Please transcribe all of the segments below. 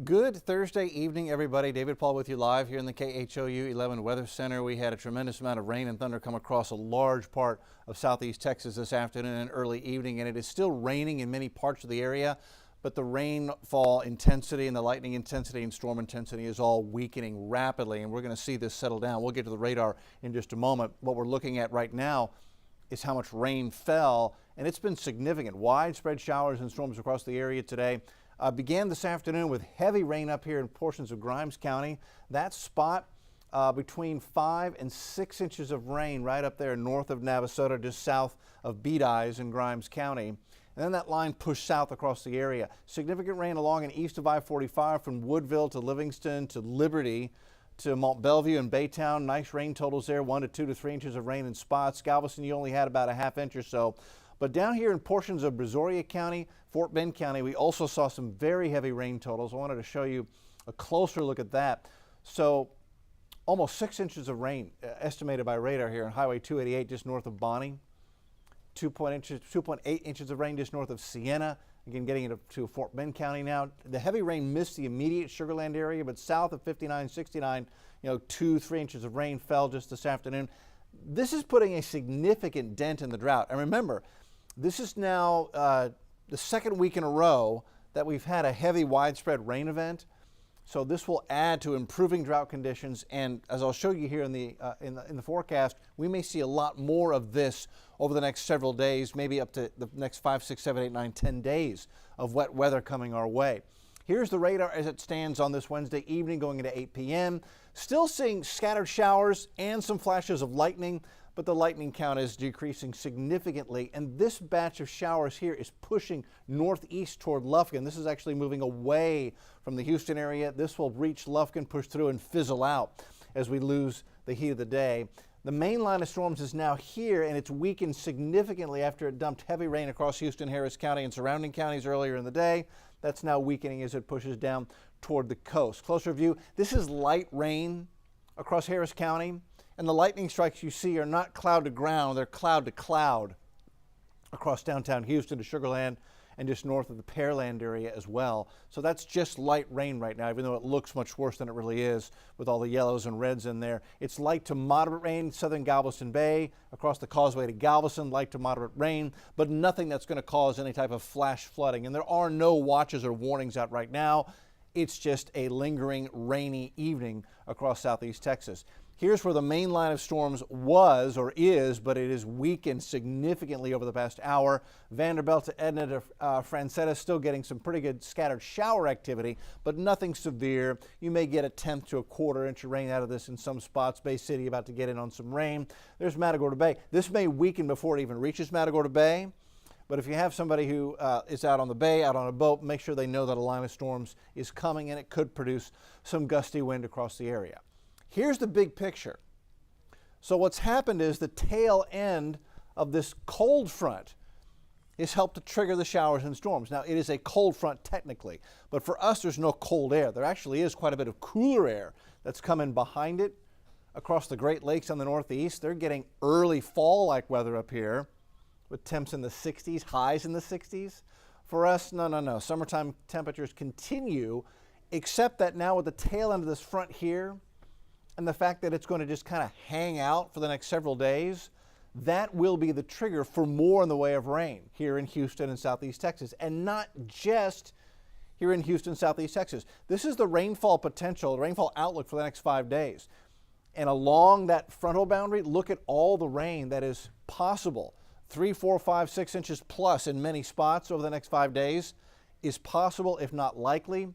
Good Thursday evening, everybody. David Paul with you live here in the KHOU 11 Weather Center. We had a tremendous amount of rain and thunder come across a large part of southeast Texas this afternoon and early evening, and it is still raining in many parts of the area, but the rainfall intensity and the lightning intensity and storm intensity is all weakening rapidly, and we're going to see this settle down. We'll get to the radar in just a moment. What we're looking at right now is how much rain fell, and it's been significant. Widespread showers and storms across the area today. Began this afternoon with heavy rain up here in portions of Grimes County. That spot between 5 and 6 inches of rain right up there north of Navasota, just south of Beat Eyes in Grimes County. And then that line pushed south across the area. Significant rain along and east of I-45 from Woodville to Livingston to Liberty to Mont Belvieu and Baytown. Nice rain totals there, 1 to 2 to 3 inches of rain in spots. Galveston, you only had about a half inch or so. But down here in portions of Brazoria County, Fort Bend County, we also saw some very heavy rain totals. I wanted to show you a closer look at that. So almost 6 inches of rain estimated by radar here on Highway 288 just north of Bonnie. 2.8 inches of rain just north of Sienna. Again, getting into Fort Bend County now. The heavy rain missed the immediate Sugar Land area, but south of 59, 69, 2-3 inches of rain fell just this afternoon. This is putting a significant dent in the drought. And remember, this is now the second week in a row that we've had a heavy widespread rain event. So this will add to improving drought conditions, and as I'll show you here in the forecast, we may see a lot more of this over the next several days, maybe up to the next 5, 6, 7, 8, 9, 10 days of wet weather coming our way. Here's the radar as it stands on this Wednesday evening going into 8 p.m. Still seeing scattered showers and some flashes of lightning, but the lightning count is decreasing significantly, and this batch of showers here is pushing northeast toward Lufkin. This is actually moving away from the Houston area. This will reach Lufkin, push through, and fizzle out as we lose the heat of the day. The main line of storms is now here, and it's weakened significantly after it dumped heavy rain across Houston, Harris County, and surrounding counties earlier in the day. That's now weakening as it pushes down toward the coast. Closer view, this is light rain across Harris County. And the lightning strikes you see are not cloud to ground, they're cloud to cloud across downtown Houston to Sugar Land and just north of the Pearland area as well. So that's just light rain right now, even though it looks much worse than it really is with all the yellows and reds in there. It's light to moderate rain, southern Galveston Bay, across the causeway to Galveston, light to moderate rain, but nothing that's going to cause any type of flash flooding. And there are no watches or warnings out right now. It's just a lingering rainy evening across southeast Texas. Here's where the main line of storms was or is, but it is weakened significantly over the past hour. Vanderbilt to Edna to Francetta still getting some pretty good scattered shower activity, but nothing severe. You may get a 1/10 to a 1/4 inch of rain out of this in some spots. Bay City about to get in on some rain. There's Matagorda Bay. This may weaken before it even reaches Matagorda Bay. But if you have somebody who is out on the bay, out on a boat, make sure they know that a line of storms is coming and it could produce some gusty wind across the area. Here's the big picture. So what's happened is the tail end of this cold front has helped to trigger the showers and storms. Now, it is a cold front technically, but for us, there's no cold air. There actually is quite a bit of cooler air that's coming behind it across the Great Lakes on the northeast. They're getting early fall-like weather up here with temps in the 60s, highs in the 60s. For us, no. Summertime temperatures continue, except that now with the tail end of this front here, and the fact that it's going to just kind of hang out for the next several days, that will be the trigger for more in the way of rain here in Houston and southeast Texas, and not just here in Houston, southeast Texas. This is the rainfall potential, the rainfall outlook for the next 5 days. And along that frontal boundary, look at all the rain that is possible. 3, 4, 5, 6 inches plus in many spots over the next 5 days is possible, if not likely.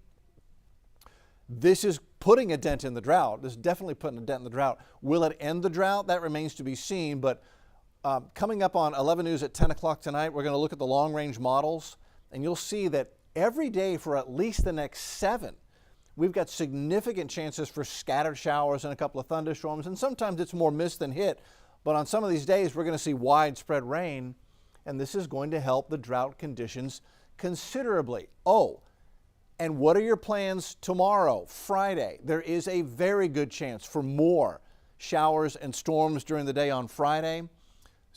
This is putting a dent in the drought. This is definitely putting a dent in the drought. Will it end the drought? That remains to be seen. But coming up on 11 News at 10 o'clock tonight, we're going to look at the long-range models, and you'll see that every day for at least the next 7, we've got significant chances for scattered showers and a couple of thunderstorms, and sometimes it's more missed than hit. But on some of these days, we're going to see widespread rain, and this is going to help the drought conditions considerably. Oh, and what are your plans tomorrow, Friday? There is a very good chance for more showers and storms during the day on Friday.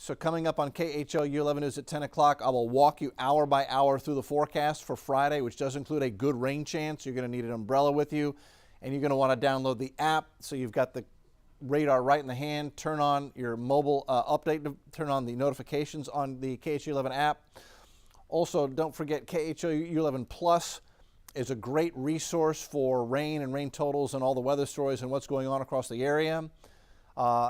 So coming up on KHOU 11 News at 10 o'clock, I will walk you hour by hour through the forecast for Friday, which does include a good rain chance. You're going to need an umbrella with you, and you're going to want to download the app so you've got the radar right in the hand. Turn on your mobile update, turn on the notifications on the KHOU 11 app. Also, don't forget KHOU 11 Plus is a great resource for rain and rain totals and all the weather stories and what's going on across the area.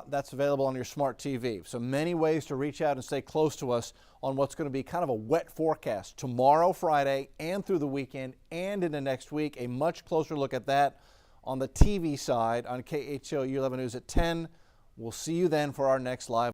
That's available on your smart TV. So many ways to reach out and stay close to us on what's going to be kind of a wet forecast tomorrow, Friday, and through the weekend and into next week. A much closer look at that on the TV side on KHOU 11 News at 10. We'll see you then for our next live.